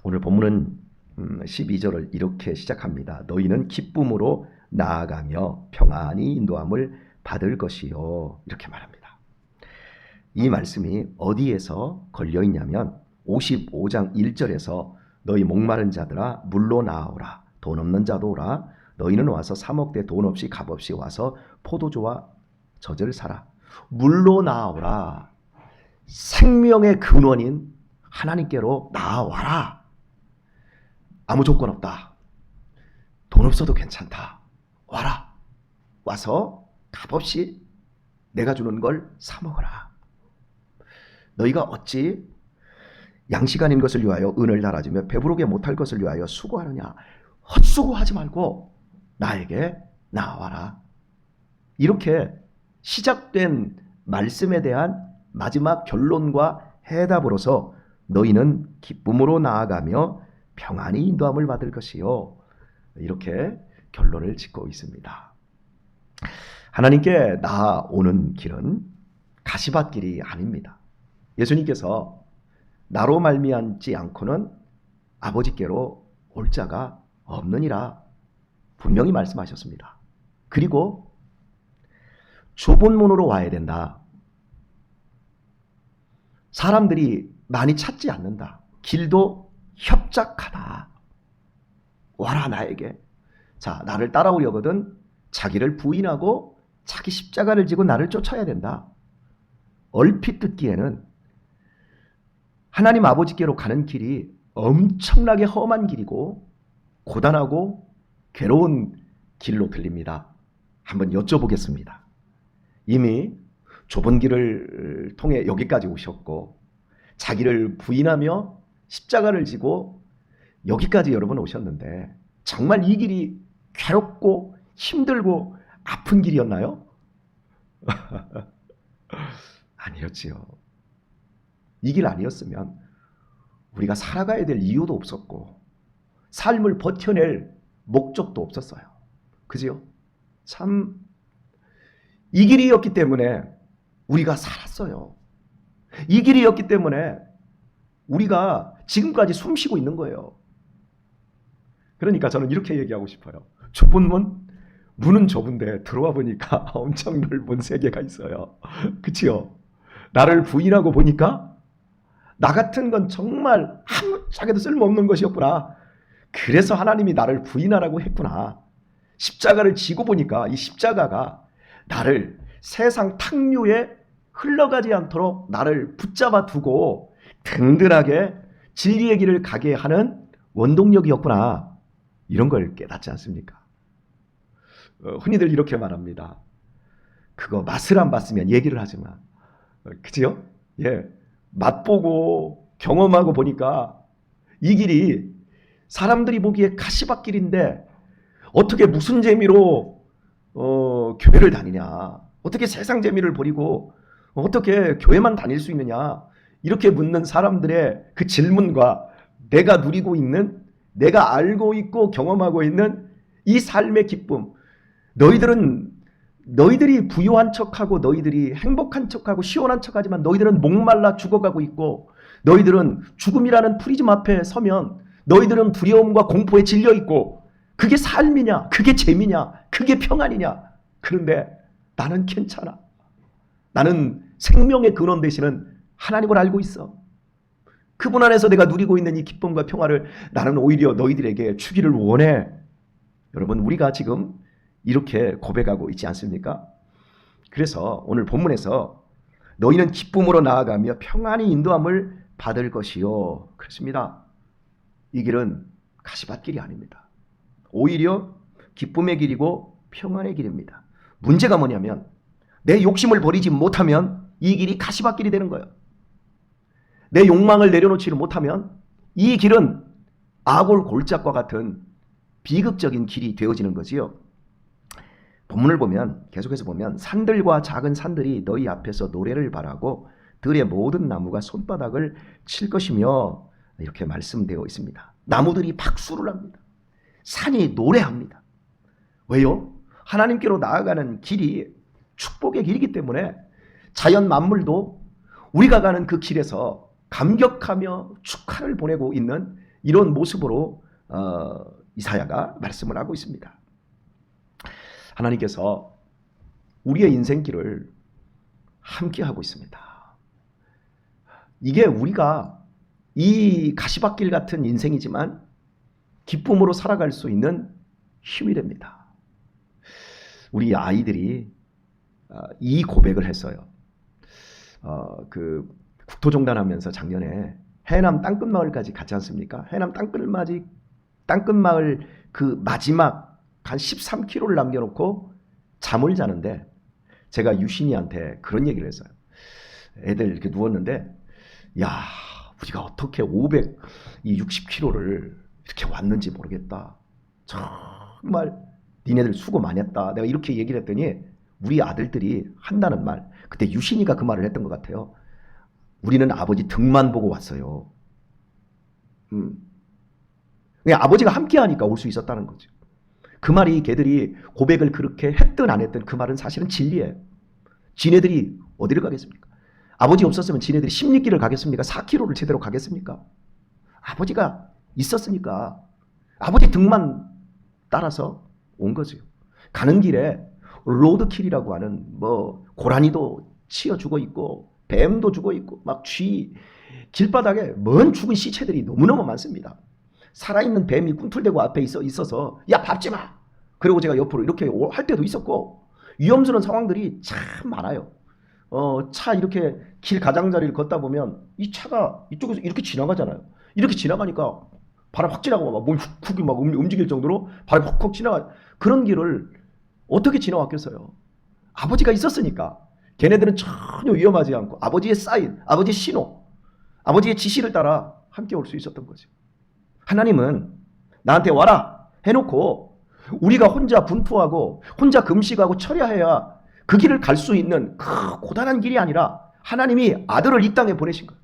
오늘 본문은 12절을 이렇게 시작합니다. 너희는 기쁨으로 나아가며 평안히 인도함을 받을 것이요. 이렇게 말합니다. 이 말씀이 어디에서 걸려있냐면 55장 1절에서 너희 목마른 자들아 물로 나아오라. 돈 없는 자도 오라. 너희는 와서 사 먹되 돈 없이 값 없이 와서 포도주와 젖을 사라. 물로 나아오라. 생명의 근원인 하나님께로 나아와라. 아무 조건 없다. 돈 없어도 괜찮다. 와라. 와서 값없이 내가 주는 걸 사 먹어라. 너희가 어찌 양식 아닌 것을 위하여 은을 달아주며 배부르게 못할 것을 위하여 수고하느냐. 헛수고하지 말고 나에게 나와라. 이렇게 시작된 말씀에 대한 마지막 결론과 해답으로서 너희는 기쁨으로 나아가며 평안히 인도함을 받을 것이요. 이렇게 결론을 짓고 있습니다. 하나님께 나아오는 길은 가시밭길이 아닙니다. 예수님께서 나로 말미암지 않고는 아버지께로 올 자가 없느니라 분명히 말씀하셨습니다. 그리고 좁은 문으로 와야 된다. 사람들이 많이 찾지 않는다. 길도 협착하다. 와라 나에게. 자, 나를 따라오려거든 자기를 부인하고 자기 십자가를 지고 나를 쫓아야 된다. 얼핏 듣기에는 하나님 아버지께로 가는 길이 엄청나게 험한 길이고 고단하고 괴로운 길로 들립니다. 한번 여쭤보겠습니다. 이미 좁은 길을 통해 여기까지 오셨고 자기를 부인하며 십자가를 지고 여기까지 여러분 오셨는데 정말 이 길이 괴롭고 힘들고 아픈 길이었나요? 아니었지요. 이 길 아니었으면 우리가 살아가야 될 이유도 없었고 삶을 버텨낼 목적도 없었어요. 그지요? 참 이 길이었기 때문에 우리가 살았어요. 이 길이었기 때문에 우리가 지금까지 숨쉬고 있는 거예요. 그러니까 저는 이렇게 얘기하고 싶어요. 좁은 문은 좁은데 들어와 보니까 엄청 넓은 세계가 있어요. 그치요? 나를 부인하고 보니까 나 같은 건 정말 아무짝에도 쓸모없는 것이었구나. 그래서 하나님이 나를 부인하라고 했구나. 십자가를 지고 보니까 이 십자가가 나를 세상 탕류에 흘러가지 않도록 나를 붙잡아 두고 든든하게 진리의 길을 가게 하는 원동력이었구나. 이런 걸 깨닫지 않습니까? 흔히들 이렇게 말합니다. 그거 맛을 안 봤으면 얘기를 하지 마. 그치요? 예. 맛보고 경험하고 보니까 이 길이 사람들이 보기에 가시밭길인데 어떻게 무슨 재미로 교회를 다니냐. 어떻게 세상 재미를 버리고 어떻게 교회만 다닐 수 있느냐. 이렇게 묻는 사람들의 그 질문과 내가 누리고 있는, 내가 알고 있고 경험하고 있는 이 삶의 기쁨. 너희들이 부유한 척하고 너희들이 행복한 척하고 시원한 척하지만 너희들은 목말라 죽어가고 있고 너희들은 죽음이라는 프리즘 앞에 서면 너희들은 두려움과 공포에 질려 있고 그게 삶이냐? 그게 재미냐? 그게 평안이냐? 그런데 나는 괜찮아. 나는 생명의 근원 되시는 하나님을 알고 있어. 그분 안에서 내가 누리고 있는 이 기쁨과 평화를 나는 오히려 너희들에게 주기를 원해. 여러분, 우리가 지금 이렇게 고백하고 있지 않습니까? 그래서 오늘 본문에서 너희는 기쁨으로 나아가며 평안히 인도함을 받을 것이요. 그렇습니다. 이 길은 가시밭길이 아닙니다. 오히려 기쁨의 길이고 평안의 길입니다. 문제가 뭐냐면 내 욕심을 버리지 못하면 이 길이 가시밭길이 되는 거예요. 내 욕망을 내려놓지를 못하면 이 길은 아골 골짜기와 같은 비극적인 길이 되어지는 거지요. 본문을 보면 계속해서 보면 산들과 작은 산들이 너희 앞에서 노래를 바라고 들의 모든 나무가 손바닥을 칠 것이며 이렇게 말씀되어 있습니다. 나무들이 박수를 합니다. 산이 노래합니다. 왜요? 하나님께로 나아가는 길이 축복의 길이기 때문에 자연 만물도 우리가 가는 그 길에서 감격하며 축하를 보내고 있는 이런 모습으로 이사야가 말씀을 하고 있습니다. 하나님께서 우리의 인생길을 함께 하고 있습니다. 이게 우리가 이 가시밭길 같은 인생이지만 기쁨으로 살아갈 수 있는 힘이 됩니다. 우리 아이들이 이 고백을 했어요. 그 국토종단하면서 작년에 해남 땅끝마을까지 갔지 않습니까? 해남 땅끝마을 그 마지막 한 13km를 남겨놓고 잠을 자는데 제가 유신이한테 그런 얘기를 했어요. 애들 이렇게 누웠는데 야, 우리가 어떻게 560km를 이렇게 왔는지 모르겠다. 정말 니네들 수고 많이 했다. 내가 이렇게 얘기를 했더니 우리 아들들이 한다는 말, 그때 유신이가 그 말을 했던 것 같아요. 우리는 아버지 등만 보고 왔어요. 그냥 아버지가 함께 하니까 올 수 있었다는 거죠. 그 말이 걔들이 고백을 그렇게 했든 안 했든 그 말은 사실은 진리예요. 지네들이 어디를 가겠습니까? 아버지 없었으면 지네들이 16길을 가겠습니까? 4km를 제대로 가겠습니까? 아버지가 있었으니까 아버지 등만 따라서 온 거죠. 가는 길에 로드킬이라고 하는 뭐 고라니도 치여 죽어 있고 뱀도 죽어 있고 막 길바닥에 먼 죽은 시체들이 너무너무 많습니다. 살아있는 뱀이 꿈틀대고 앞에 있어서 야 밟지 마. 그리고 제가 옆으로 이렇게 할 때도 있었고 위험스러운 상황들이 참 많아요. 차 이렇게 길 가장자리를 걷다 보면 이 차가 이쪽에서 이렇게 지나가잖아요. 이렇게 지나가니까 바람 확 지나가고 막 몸이 훅훅 막 움직일 정도로 바람이 훅훅 지나가. 그런 길을 어떻게 지나왔겠어요? 아버지가 있었으니까. 걔네들은 전혀 위험하지 않고 아버지의 사인, 아버지의 신호, 아버지의 지시를 따라 함께 올 수 있었던 거죠. 하나님은 나한테 와라 해놓고 우리가 혼자 분투하고 혼자 금식하고 철야해야 그 길을 갈 수 있는 그 고단한 길이 아니라 하나님이 아들을 이 땅에 보내신 거예요.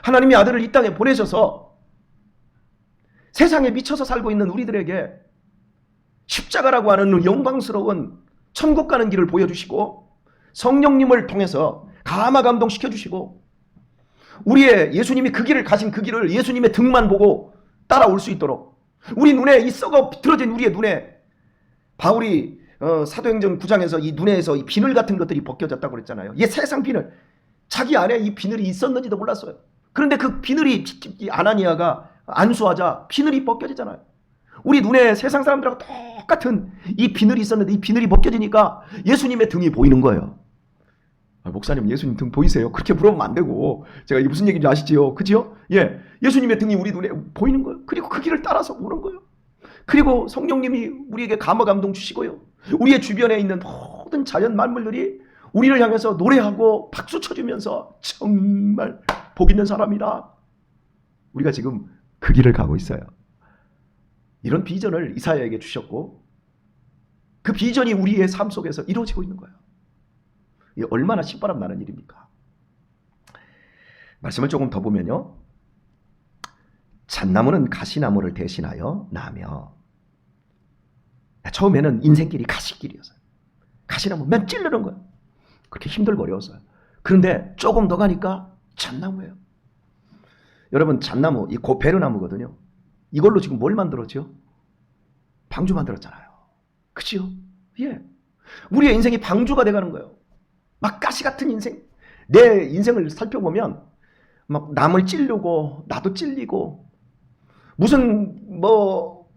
하나님이 아들을 이 땅에 보내셔서 세상에 미쳐서 살고 있는 우리들에게 십자가라고 하는 영광스러운 천국 가는 길을 보여주시고 성령님을 통해서 감화 감동시켜주시고 우리의 예수님이 그 길을 가신 그 길을 예수님의 등만 보고 따라올 수 있도록 우리 눈에 이 썩어 비틀어진 우리의 눈에 바울이 사도행전 9장에서 이 눈에서 이 비늘 같은 것들이 벗겨졌다고 그랬잖아요. 이 세상 비늘, 자기 안에 이 비늘이 있었는지도 몰랐어요. 그런데 그 비늘이 아나니아가 안수하자 비늘이 벗겨지잖아요. 우리 눈에 세상 사람들하고 똑같은 이 비늘이 있었는데 이 비늘이 벗겨지니까 예수님의 등이 보이는 거예요. 목사님 예수님 등 보이세요? 그렇게 물어보면 안 되고 제가 이게 무슨 얘기인지 아시지요? 그죠? 예, 예수님의 등이 우리 눈에 보이는 거예요. 그리고 그 길을 따라서 오는 거예요. 그리고 성령님이 우리에게 감화 감동 주시고요. 우리의 주변에 있는 모든 자연 만물들이 우리를 향해서 노래하고 박수 쳐주면서 정말 복 있는 사람이다. 우리가 지금 그 길을 가고 있어요. 이런 비전을 이사야에게 주셨고 그 비전이 우리의 삶 속에서 이루어지고 있는 거예요. 이게 얼마나 신바람 나는 일입니까? 말씀을 조금 더 보면요. 잣나무는 가시나무를 대신하여 나며 처음에는 인생길이 가시길이었어요. 가시나무 맨 찌르는 거예요. 그렇게 힘들고 어려웠어요. 그런데 조금 더 가니까 잣나무예요. 여러분 잣나무 이 고베르나무거든요. 이걸로 지금 뭘 만들었죠? 방주 만들었잖아요. 그치요? 예. 우리의 인생이 방주가 돼가는 거예요. 막 가시 같은 인생. 내 인생을 살펴보면 막 남을 찌르고 나도 찔리고 무슨 뭐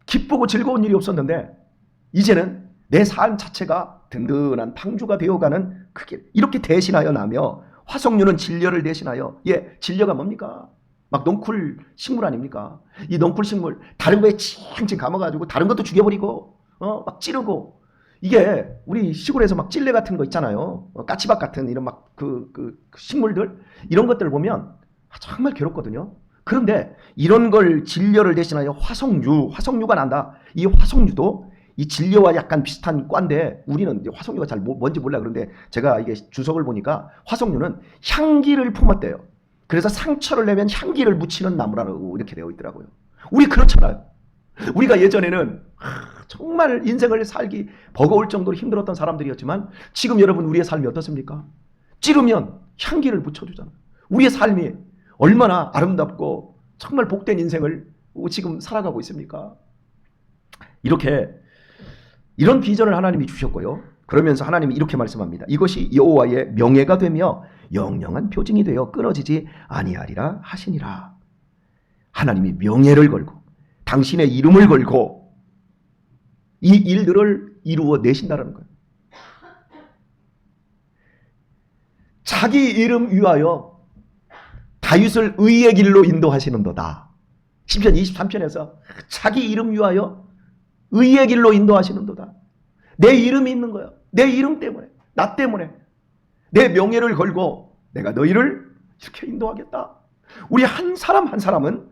기쁘고 즐거운 일이 없었는데 이제는 내 삶 자체가 든든한 방주가 되어가는 그 길. 이렇게 대신하여 나며 화석류는 진려를 대신하여 진려가 뭡니까? 막 넝쿨 식물 아닙니까? 이 넝쿨 식물 다른 거에 칭칭 감아가지고 다른 것도 죽여버리고 막 찌르고 이게 우리 시골에서 막 찔레 같은 거 있잖아요. 까치밥 같은 이런 막 그 식물들 이런 것들을 보면 정말 괴롭거든요. 그런데 이런 걸 진려를 대신하여 화석류가 난다. 이 화석류도 이 진려와 약간 비슷한 과인데 우리는 화석류가 잘 뭔지 몰라. 그런데 제가 이게 주석을 보니까 화석류는 향기를 품었대요. 그래서 상처를 내면 향기를 묻히는 나무라고 이렇게 되어 있더라고요. 우리 그렇잖아요. 우리가 예전에는 정말 인생을 살기 버거울 정도로 힘들었던 사람들이었지만 지금 여러분 우리의 삶이 어떻습니까? 찌르면 향기를 묻혀주잖아요. 우리의 삶이 얼마나 아름답고 정말 복된 인생을 지금 살아가고 있습니까? 이런 비전을 하나님이 주셨고요. 그러면서 하나님이 이렇게 말씀합니다. 이것이 여호와의 명예가 되며 영영한 표징이 되어 끊어지지 아니하리라 하시니라. 하나님이 명예를 걸고 당신의 이름을 걸고 이 일들을 이루어 내신다는 거예요. 자기 이름 위하여 다윗을 의의 길로 인도하시는도다. 시편 23편에서 자기 이름 위하여 의의 길로 인도하시는도다. 내 이름이 있는 거야. 내 이름 때문에, 나 때문에 내 명예를 걸고 내가 너희를 이렇게 인도하겠다. 우리 한 사람 한 사람은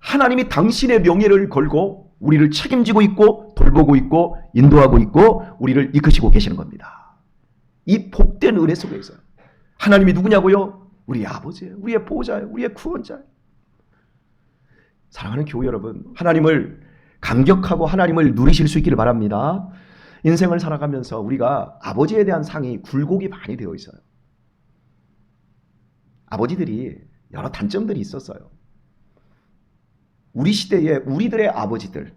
하나님이 당신의 명예를 걸고 우리를 책임지고 있고 돌보고 있고 인도하고 있고 우리를 이끄시고 계시는 겁니다. 이 복된 은혜 속에 있어요. 하나님이 누구냐고요? 우리 아버지예요. 우리의 보호자예요. 우리의 구원자예요. 사랑하는 교회 여러분, 하나님을 감격하고 하나님을 누리실 수 있기를 바랍니다. 인생을 살아가면서 우리가 아버지에 대한 상이 굴곡이 많이 되어 있어요. 아버지들이 여러 단점들이 있었어요. 우리 시대에 우리들의 아버지들,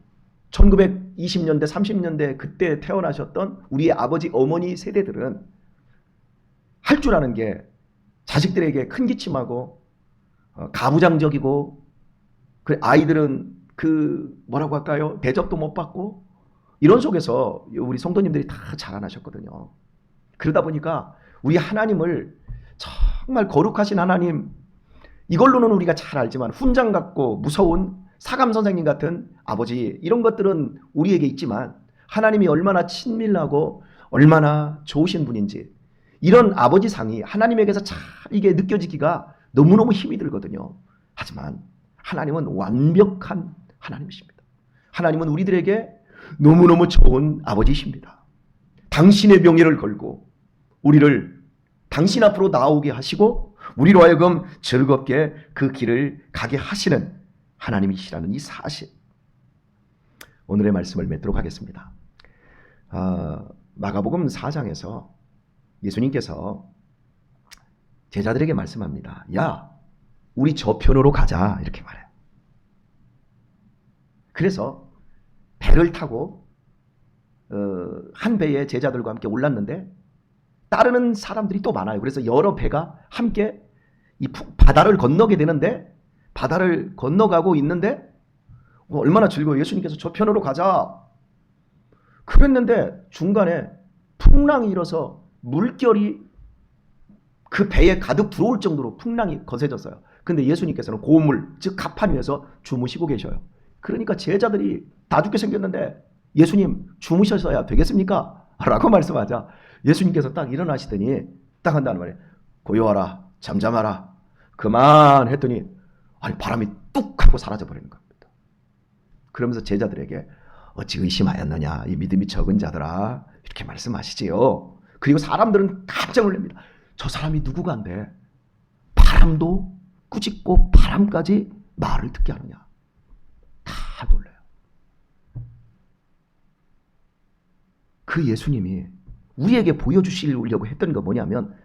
1920년대, 30년대 그때 태어나셨던 우리의 아버지, 어머니 세대들은 할 줄 아는 게 자식들에게 큰 기침하고 가부장적이고, 그 아이들은 뭐라고 할까요? 대접도 못 받고, 이런 속에서 우리 성도님들이 다 자라나셨거든요. 그러다 보니까 우리 하나님을 정말 거룩하신 하나님, 이걸로는 우리가 잘 알지만 훈장 같고 무서운 사감 선생님 같은 아버지, 이런 것들은 우리에게 있지만 하나님이 얼마나 친밀하고 얼마나 좋으신 분인지, 이런 아버지 상이 하나님에게서 잘 이게 느껴지기가 너무너무 힘이 들거든요. 하지만 하나님은 완벽한 하나님이십니다. 하나님은 우리들에게 너무너무 좋은 아버지이십니다. 당신의 명예를 걸고 우리를 당신 앞으로 나오게 하시고 우리로 하여금 즐겁게 그 길을 가게 하시는 하나님이시라는 이 사실, 오늘의 말씀을 맺도록 하겠습니다. 마가복음 4장에서 예수님께서 제자들에게 말씀합니다. 야, 우리 저편으로 가자, 이렇게 말해요. 그래서 배를 타고 한 배에 제자들과 함께 올랐는데 따르는 사람들이 또 많아요. 그래서 여러 배가 함께 이 바다를 건너게 되는데, 바다를 건너가고 있는데 얼마나 즐거워요. 예수님께서 저편으로 가자 그랬는데 중간에 풍랑이 일어서 물결이 그 배에 가득 들어올 정도로 풍랑이 거세졌어요. 근데 예수님께서는 고물, 즉 갑판 위에서 주무시고 계셔요. 그러니까 제자들이 다 죽게 생겼는데 예수님 주무셔서야 되겠습니까? 라고 말씀하자 예수님께서 딱 일어나시더니 딱 한다는 말이에요. 고요하라, 잠잠하라, 그만 했더니 바람이 뚝 하고 사라져버리는 겁니다. 그러면서 제자들에게 어찌 의심하였느냐, 이 믿음이 적은 자들아, 이렇게 말씀하시지요. 그리고 사람들은 깜짝 놀랍니다. 저 사람이 누구간데 바람도 꾸짖고 바람까지 말을 듣게 하느냐. 다 놀라요. 그 예수님이 우리에게 보여주시려고 했던 거 뭐냐면,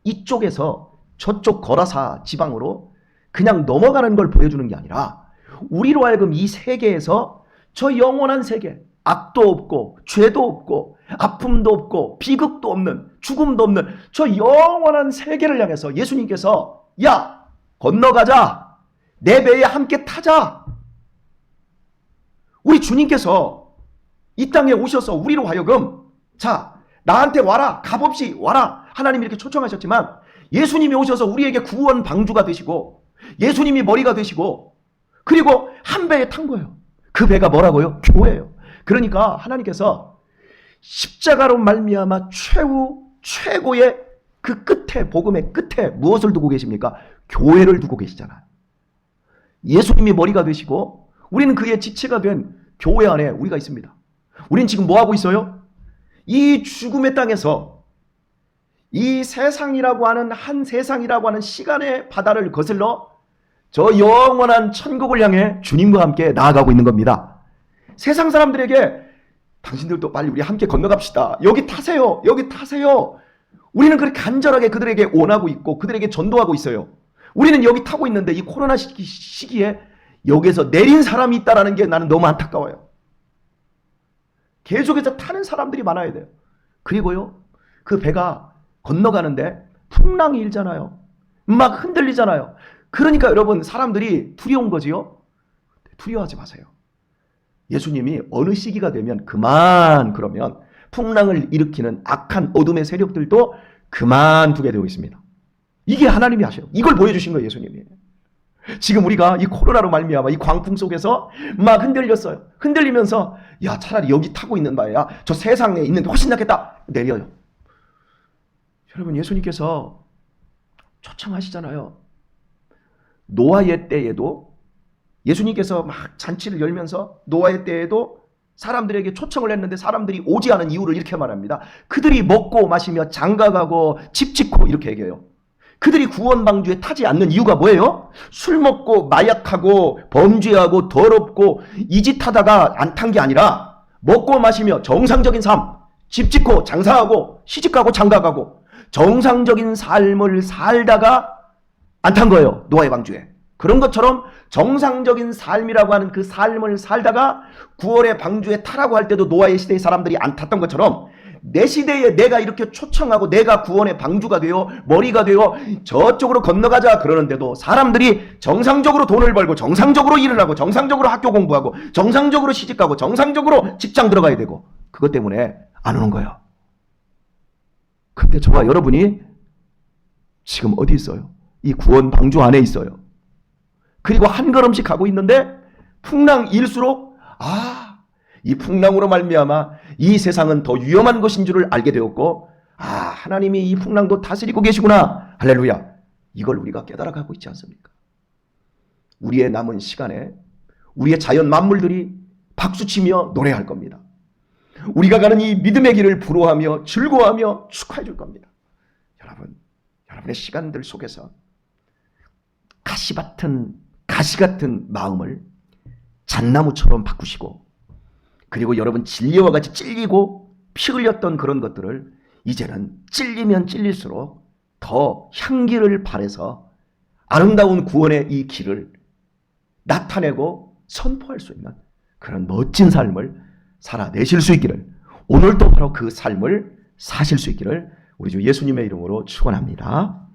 이쪽에서 저쪽 거라사 지방으로 그냥 넘어가는 걸 보여주는 게 아니라 우리로 하여금 이 세계에서 저 영원한 세계, 악도 없고 죄도 없고 아픔도 없고 비극도 없는, 죽음도 없는 저 영원한 세계를 향해서 예수님께서 야, 건너가자, 내 배에 함께 타자. 우리 주님께서 이 땅에 오셔서 우리로 하여금 자, 나한테 와라, 값없이 와라, 하나님이 이렇게 초청하셨지만 예수님이 오셔서 우리에게 구원 방주가 되시고 예수님이 머리가 되시고 그리고 한 배에 탄 거예요. 그 배가 뭐라고요? 교회예요. 그러니까 하나님께서 십자가로 말미암아 최고의 그 끝에, 복음의 끝에 무엇을 두고 계십니까? 교회를 두고 계시잖아요. 예수님이 머리가 되시고 우리는 그의 지체가 된 교회 안에 우리가 있습니다. 우리는 지금 뭐 하고 있어요? 이 죽음의 땅에서 이 세상이라고 하는 한 세상이라고 하는 시간의 바다를 거슬러 저 영원한 천국을 향해 주님과 함께 나아가고 있는 겁니다. 세상 사람들에게 당신들도 빨리 우리 함께 건너갑시다, 여기 타세요, 여기 타세요, 우리는 그렇게 간절하게 그들에게 원하고 있고 그들에게 전도하고 있어요. 우리는 여기 타고 있는데 이 코로나 시기에 여기에서 내린 사람이 있다는 게 나는 너무 안타까워요. 계속해서 타는 사람들이 많아야 돼요. 그리고요, 그 배가 건너가는데 풍랑이 일잖아요. 막 흔들리잖아요. 그러니까 여러분, 사람들이 두려운 거지요. 두려워하지 마세요. 예수님이 어느 시기가 되면 그러면 풍랑을 일으키는 악한 어둠의 세력들도 그만두게 되어 있습니다. 이게 하나님이 하셔요. 이걸 보여주신 거예요, 예수님이. 지금 우리가 이 코로나로 말미암아 이 광풍 속에서 막 흔들렸어요. 흔들리면서 야, 차라리 여기 타고 있는 바에야 저 세상에 있는 게 훨씬 낫겠다. 내려요. 여러분, 예수님께서 초청하시잖아요. 노아의 때에도 예수님께서 막 잔치를 열면서 노아의 때에도 사람들에게 초청을 했는데 사람들이 오지 않은 이유를 이렇게 말합니다. 그들이 먹고 마시며 장가가고 집 짓고 이렇게 얘기해요. 그들이 구원방주에 타지 않는 이유가 뭐예요? 술 먹고 마약하고 범죄하고 더럽고 이 짓 하다가 안 탄 게 아니라 먹고 마시며 정상적인 삶, 집 짓고 장사하고 시집가고 장가가고 정상적인 삶을 살다가 안 탄 거예요. 노아의 방주에. 그런 것처럼 정상적인 삶이라고 하는 그 삶을 살다가 구원의 방주에 타라고 할 때도 노아의 시대의 사람들이 안 탔던 것처럼 내 시대에 내가 이렇게 초청하고 내가 구원의 방주가 되어 머리가 되어 저쪽으로 건너가자 그러는데도 사람들이 정상적으로 돈을 벌고 정상적으로 일을 하고 정상적으로 학교 공부하고 정상적으로 시집가고 정상적으로 직장 들어가야 되고 그것 때문에 안 오는 거예요. 근데 저와 여러분이 지금 어디 있어요? 이 구원 방주 안에 있어요. 그리고 한 걸음씩 가고 있는데 풍랑일수록 이 풍랑으로 말미암아 이 세상은 더 위험한 것인 줄을 알게 되었고 하나님이 이 풍랑도 다스리고 계시구나. 할렐루야. 이걸 우리가 깨달아가고 있지 않습니까? 우리의 남은 시간에 우리의 자연 만물들이 박수치며 노래할 겁니다. 우리가 가는 이 믿음의 길을 부러워하며 즐거워하며 축하해 줄 겁니다. 여러분의 시간들 속에서 가시 같은 마음을 잣나무처럼 바꾸시고 그리고 여러분 진리와 같이 찔리고 피 흘렸던 그런 것들을 이제는 찔리면 찔릴수록 더 향기를 발해서 아름다운 구원의 이 길을 나타내고 선포할 수 있는 그런 멋진 삶을 살아내실 수 있기를 오늘도 바로 그 삶을 사실 수 있기를 우리 주 예수님의 이름으로 축원합니다.